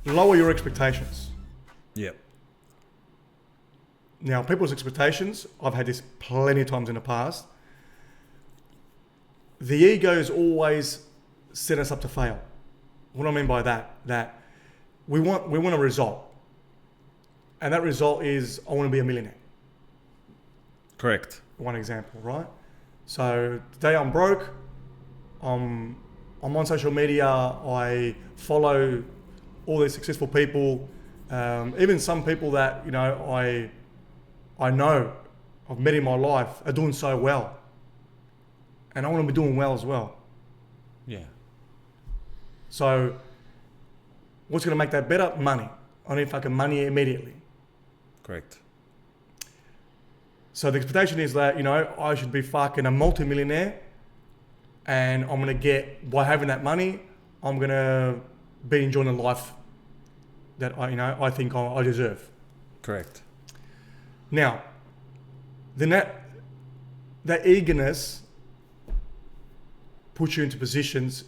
lower your expectations. Yep. Now, people's expectations, I've had this plenty of times in the past. The egos always set us up to fail. What do I mean by that? That we want a result. And that result is, I want to be a millionaire. Correct. One example, right? So today I'm broke. I'm on social media. I follow all these successful people. Even some people that, you know, I know I've met in my life are doing so well. And I want to be doing well as well. Yeah. So what's going to make that better? Money. I need fucking money immediately. Correct. So the expectation is that, you know, I should be fucking a multi-millionaire, and I'm going to get, by having that money, I'm going to be enjoying the life that I think I deserve. Correct. Now, then that eagerness puts you into positions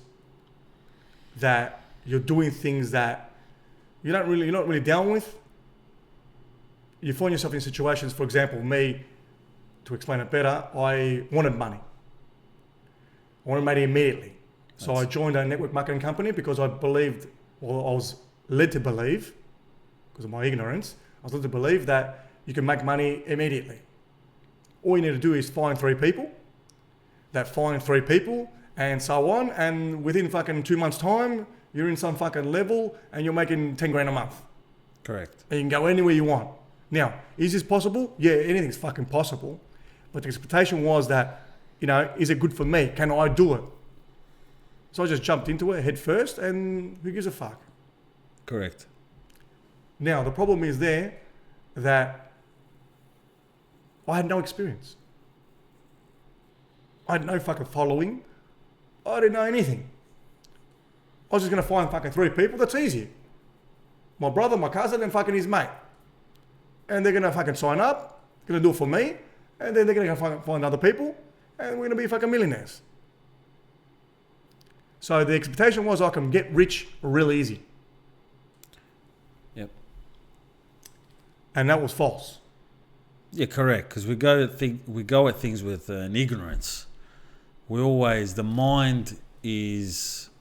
that you're doing things that you're not really down with. You find yourself in situations, for example, me, to explain it better, I wanted money. I wanted money immediately. So I joined a network marketing company because I believed, or I was led to believe, because of my ignorance, I was led to believe that you can make money immediately. All you need to do is find three people, and so on, and within fucking 2 months' time, you're in some fucking level and you're making 10 grand a month. Correct. And you can go anywhere you want. Now, is this possible? Yeah, anything's fucking possible. But the expectation was that, you know, is it good for me? Can I do it? So I just jumped into it head first, and who gives a fuck? Correct. Now, the problem is there that I had no experience. I had no fucking following. I didn't know anything. I was just going to find fucking three people. That's easy. My brother, my cousin, and fucking his mate. And they're going to fucking sign up, going to do it for me, and then they're going to find other people, and we're going to be fucking millionaires. So the expectation was I can get rich real easy. Yep. And that was false. Yeah, correct. Because we go at things with an ignorance. The mind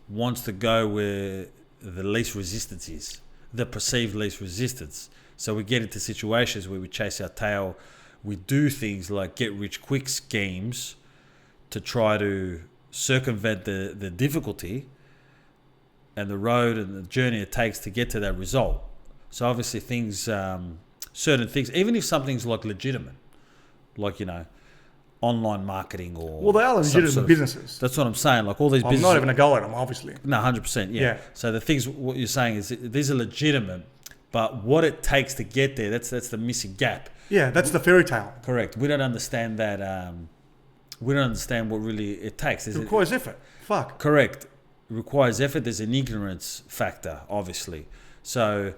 wants to go where the least resistance is, the perceived least resistance. So we get into situations where we chase our tail. We do things like get rich quick schemes to try to circumvent the difficulty and the road and the journey it takes to get to that result. So obviously certain things, even if something's like legitimate, like, you know, online marketing or... Well, they are legitimate businesses. That's what I'm saying. Like all these businesses... I'm not even a go at them, obviously. No, 100%, yeah. So the things, what you're saying is these are legitimate, but what it takes to get there, that's the missing gap. Yeah, that's the fairy tale. Correct. We don't understand that. We don't understand what really it takes. It requires effort. Fuck. Correct. It requires effort. There's an ignorance factor, obviously. So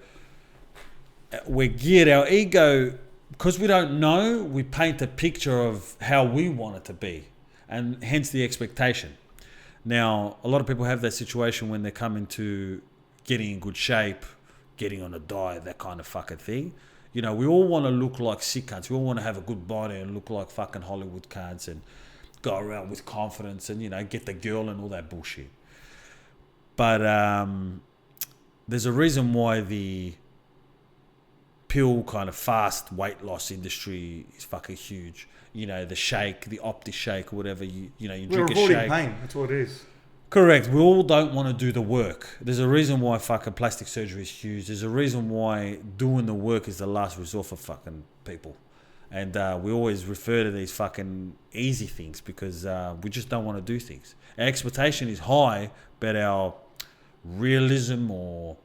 we're geared, our ego... Because we don't know, we paint a picture of how we want it to be, and hence the expectation. Now, a lot of people have that situation when they come into getting in good shape, getting on a diet, that kind of fucking thing. You know, we all want to look like sick cunts. We all want to have a good body and look like fucking Hollywood cunts and go around with confidence and, you know, get the girl and all that bullshit. But there's a reason why the pill kind of fast weight loss industry is fucking huge. You know, the shake, the Opti shake or whatever, you drink a shake. Pain. That's what it is. Correct. We all don't want to do the work. There's a reason why fucking plastic surgery is huge. There's a reason why doing the work is the last resort for fucking people. And we always refer to these fucking easy things because we just don't want to do things. Our expectation is high, but our realism or...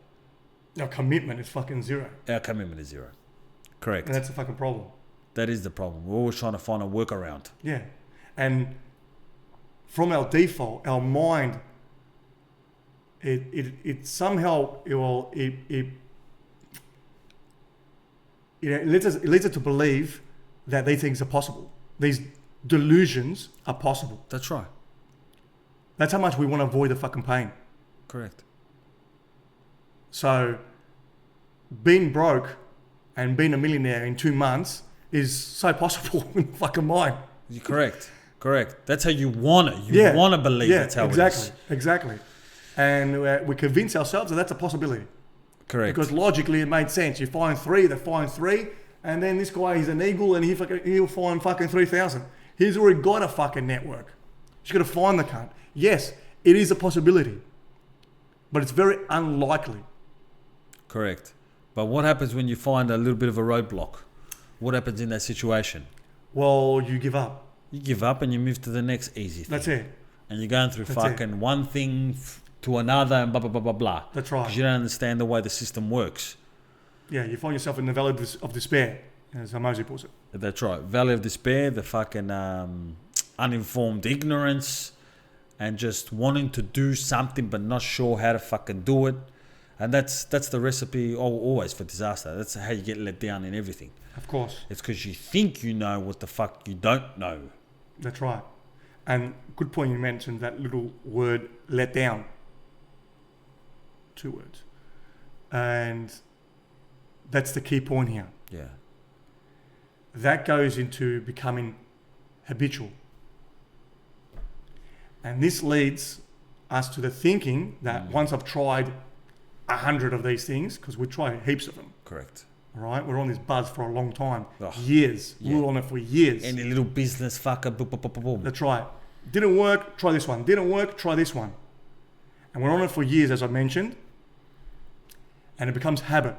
Our commitment is fucking zero. Our commitment is zero. Correct. And that's the fucking problem. That is the problem. We're always trying to find a workaround. Yeah. And from our default, our mind, it somehow, it leads us to believe that these things are possible. These delusions are possible. That's right. That's how much we want to avoid the fucking pain. Correct. So being broke and being a millionaire in 2 months is so possible in the fucking mind. You're correct. That's how you want it. You want to believe that's how it is. Exactly. And we convince ourselves that that's a possibility. Correct. Because logically it made sense. You find 3, they find 3, and then this guy, he's an eagle, and he'll find fucking 3,000. He's already got a fucking network. He's got to find the cunt. Yes, it is a possibility, but it's very unlikely. Correct. But what happens when you find a little bit of a roadblock? What happens in that situation? Well, you give up. You give up and you move to the next easy thing. That's it. And you're going through one thing to another and blah, blah, blah, blah, blah. That's right. Because you don't understand the way the system works. Yeah, you find yourself in the valley of despair, as Mosey puts it. That's right. Valley of despair, the fucking uninformed ignorance, and just wanting to do something but not sure how to fucking do it. And that's the recipe always for disaster. That's how you get let down in everything. Of course. It's because you think you know what the fuck you don't know. That's right. And good point you mentioned that little word, let down. 2 words. And that's the key point here. Yeah. That goes into becoming habitual. And this leads us to the thinking that once I've tried 100 of these things, because we try heaps of them. Correct. All right, we're on this buzz for a long time. Oh, years. yeah. We were on it for years. Any little business fucker, boom, boom, boom, boom. That's right. Didn't work, try this one. Didn't work, try this one. And we're on it for years, as I mentioned. And it becomes habit.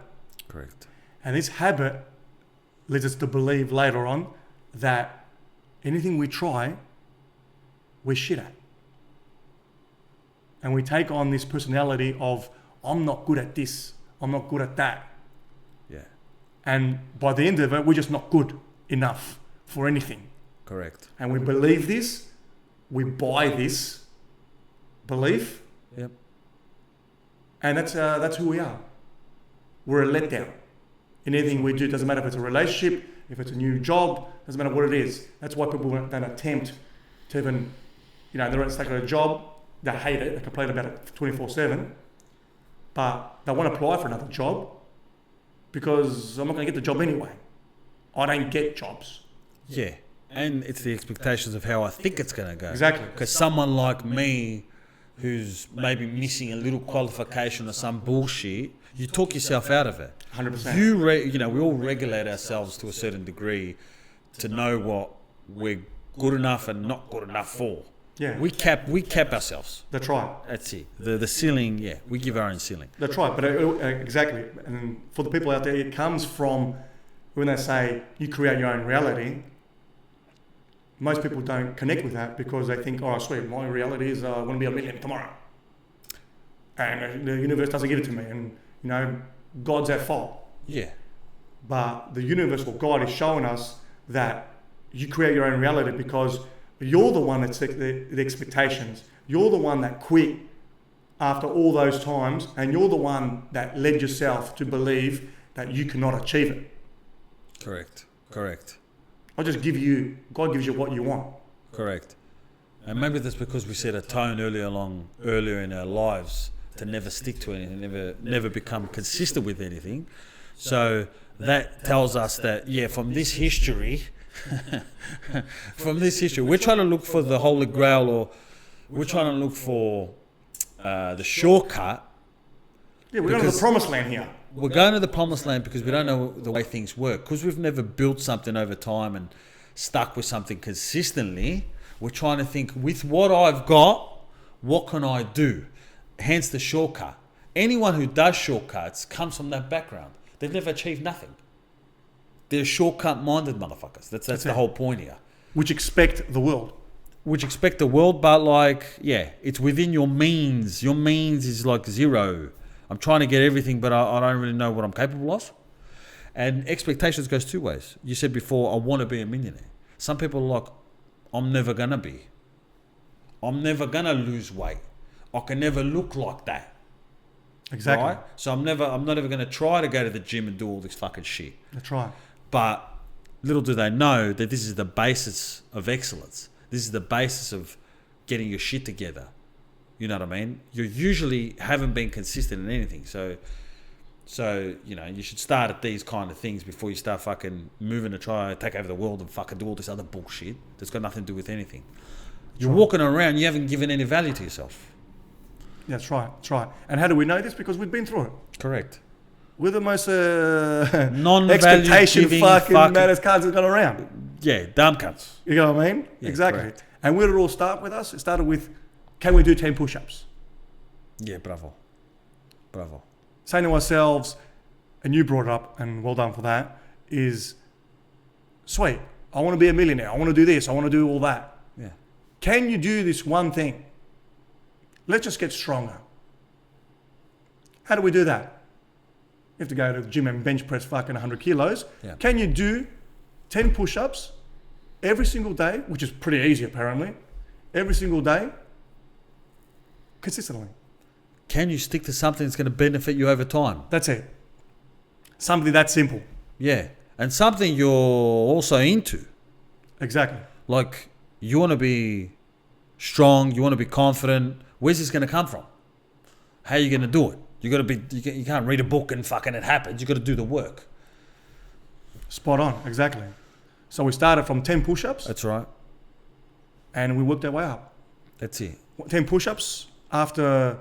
Correct. And this habit leads us to believe later on that anything we try, we're shit at. And we take on this personality of, I'm not good at this, I'm not good at that. Yeah. And by the end of it, we're just not good enough for anything. Correct. And we believe this, we buy this belief. Yep. And that's who we are. We're a letdown. In anything we do, doesn't matter if it's a relationship, if it's a new job, doesn't matter what it is. That's why people don't attempt to even, they're stuck at a job, they hate it, they complain about it 24/7, but they want to apply for another job because I'm not going to get the job anyway. I don't get jobs. Yeah. And it's the expectations of how I think it's going to go. Exactly. Because someone like me, who's maybe missing a little qualification or some bullshit, you talk yourself out of it. 100%. We all regulate ourselves to a certain degree to know what we're good enough and not good enough for. Yeah. We cap ourselves. That's right. That's it. The ceiling, we give our own ceiling. That's right. But exactly. And for the people out there, it comes from when they say you create your own reality. Most people don't connect with that because they think, oh, sweet, my reality is I want to be a million tomorrow. And the universe doesn't give it to me. And, God's at fault. Yeah. But the universe or God is showing us that you create your own reality because you're the one that set the expectations. You're the one that quit after all those times, and you're the one that led yourself to believe that you cannot achieve it. Correct. God gives you what you want. Correct. And maybe that's because we set a tone earlier in our lives to never stick to anything, never become consistent with anything. So that tells us that, from this history, we're trying to look for the Holy Grail, or we're trying to look for the shortcut. Yeah, we're going to the promised land here. We're going to the promised land because we don't know the way things work. Because we've never built something over time and stuck with something consistently, we're trying to think, with what I've got, what can I do? Hence the shortcut. Anyone who does shortcuts comes from that background. They've never achieved nothing. They're shortcut-minded motherfuckers. That's the whole point here. Which expect the world. But it's within your means. Your means is like zero. I'm trying to get everything, but I don't really know what I'm capable of. And expectations goes 2 ways. You said before, I want to be a millionaire. Some people are like, I'm never going to be. I'm never going to lose weight. I can never look like that. Exactly. Right? So I'm not ever going to try to go to the gym and do all this fucking shit. That's right. But little do they know that this is the basis of excellence. This is the basis of getting your shit together. You know what I mean? You usually haven't been consistent in anything. So So, you should start at these kind of things before you start fucking moving to try and take over the world and fucking do all this other bullshit that's got nothing to do with anything. You're walking around, you haven't given any value to yourself. Yeah, that's right. That's right. And how do we know this? Because we've been through it. Correct. We're the most expectation fucking matters cards that got around. Yeah, dumb cunts. You know what I mean? Yeah, exactly. correct. And where did it all start with us? It started with, can we do 10 push-ups? Yeah, bravo. Saying to ourselves, and you brought it up, and well done for that, is, sweet, I want to be a millionaire. I want to do this. I want to do all that. Yeah. Can you do this one thing? Let's just get stronger. How do we do that? You have to go to the gym and bench press fucking 100 kilos. Yeah. Can you do 10 push-ups every single day, which is pretty easy apparently, every single day, consistently? Can you stick to something that's going to benefit you over time? That's it. Something that simple. Yeah. And something you're also into. Exactly. Like, you want to be strong, you want to be confident. Where's this going to come from? How are you going to do it? You can't read a book and fucking it happens. You got to do the work. Spot on. Exactly. So we started from 10 push-ups. That's right. And we worked our way up. That's it. 10 push-ups after,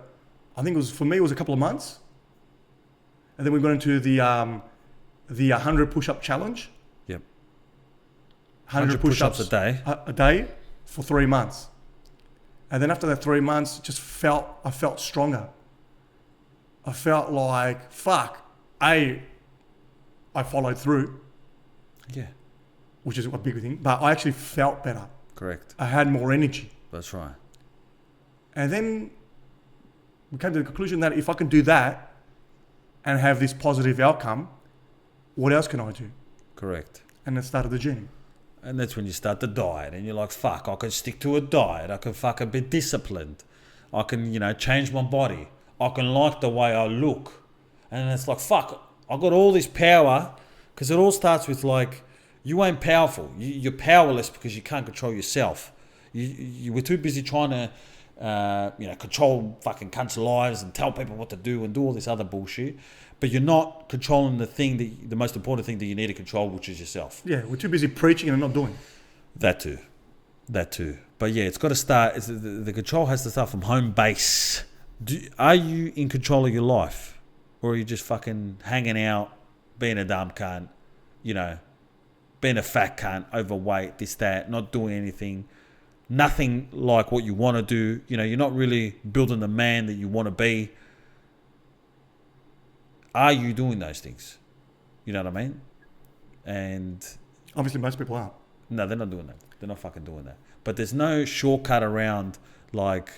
I think for me, it was a couple of months. And then we got into the 100 push-up challenge. Yep. 100 push-ups a day. A day for 3 months. And then after that 3 months, I felt stronger. I felt like, fuck, I followed through. Yeah. Which is a big thing. But I actually felt better. Correct. I had more energy. That's right. And then we came to the conclusion that if I can do that and have this positive outcome, what else can I do? Correct. And then started the journey. And that's when you start the diet and you're like, fuck, I can stick to a diet. I can fucking be disciplined. I can, change my body. I can like the way I look. And it's like, fuck, I got all this power, because it all starts with like, you ain't powerful. You're powerless because you can't control yourself. You were too busy trying to, control fucking cunts' lives and tell people what to do and do all this other bullshit. But you're not controlling the most important thing that you need to control, which is yourself. Yeah, we're too busy preaching and not doing. That too. But yeah, it's got to start. The control has to start from home base. Are you in control of your life, or are you just fucking hanging out, being a dumb cunt, being a fat cunt, overweight, this, that, not doing anything, nothing like what you want to do? You're not really building the man that you want to be. Are you doing those things? You know what I mean? And obviously most people aren't. No, they're not doing that. They're not fucking doing that. But there's no shortcut around like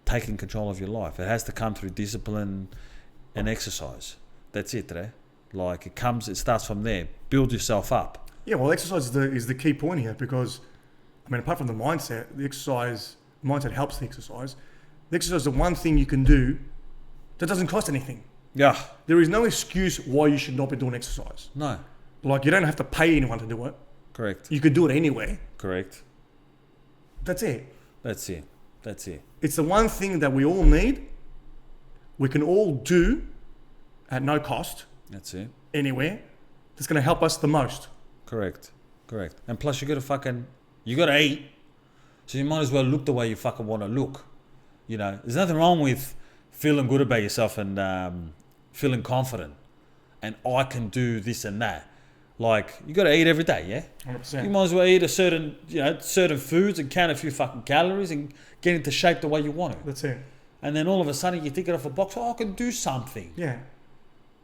taking control of your life. It has to come through discipline and exercise. That's it, right? Like it starts from there. Build yourself up. Yeah, well, exercise is the key point here, because, apart from the mindset, mindset helps the exercise. The exercise is the one thing you can do that doesn't cost anything. Yeah. There is no excuse why you should not be doing exercise. No. Like, you don't have to pay anyone to do it. Correct. You could do it anyway. Correct. That's it. It's the one thing that we all need. We can all do at no cost. That's it. Anywhere. That's going to help us the most. Correct. And plus you got to eat. So you might as well look the way you fucking want to look. There's nothing wrong with feeling good about yourself and feeling confident. And I can do this and that. Like, you got to eat every day, yeah? 100%. You might as well eat a certain foods and count a few fucking calories and get into shape the way you want to. That's it. And then all of a sudden you think it off a box, I can do something. Yeah.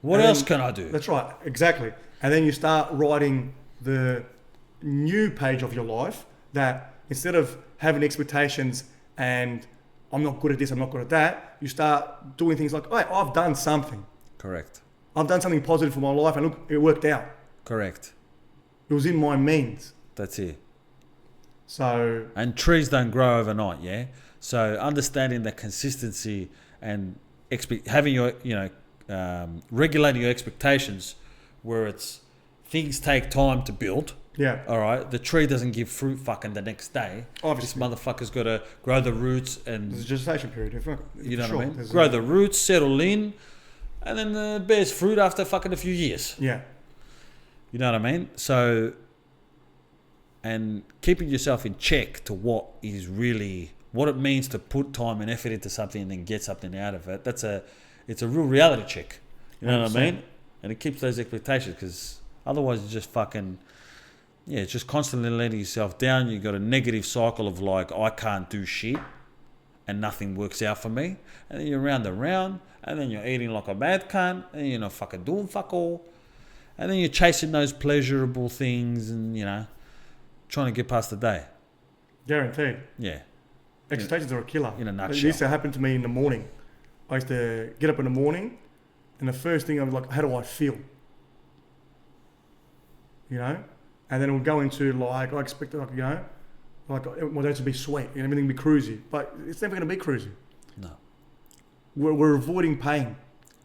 What else can I do? That's right, exactly. And then you start writing the new page of your life, that instead of having expectations and I'm not good at this, I'm not good at that, you start doing things like, hey, I've done something. Correct. I've done something positive for my life and look, it worked out. Correct. It was in my means. That's it. So. And trees don't grow overnight, yeah? So understanding the consistency and having your, regulating your expectations, where it's things take time to build. Yeah. All right. The tree doesn't give fruit fucking the next day. Obviously. This motherfucker's got to grow the roots and. There's a gestation period. You know what I mean? Grow the roots, settle in, and then it bears fruit after fucking a few years. Yeah. You know what I mean? So, and keeping yourself in check to what it means to put time and effort into something and then get something out of it. It's a real reality check. You know what I mean? And it keeps those expectations, because otherwise you're just fucking, it's just constantly letting yourself down. You've got a negative cycle of like, I can't do shit and nothing works out for me. And then you're round and round, and then you're eating like a bad cunt, and you're not fucking doing fuck all. And then you're chasing those pleasurable things and, trying to get past the day. Guaranteed. Yeah. Expectations are a killer. In a nutshell. It used to happen to me in the morning. I used to get up in the morning, and the first thing I was like, how do I feel? And then it would go into like, I expected, like my days to be sweet and everything be cruisy, but it's never going to be cruisy. No. We're avoiding pain.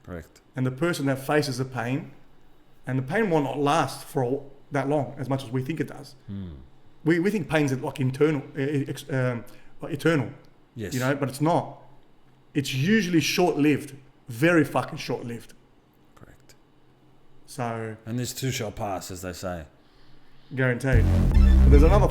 Correct. And the person that faces the pain, and the pain will not last for that long as much as we think it does. We think pain's like eternal. Yes. But it's not. It's usually short-lived, very fucking short-lived. Correct. So. And this too shall pass, as they say. Guaranteed. But there's another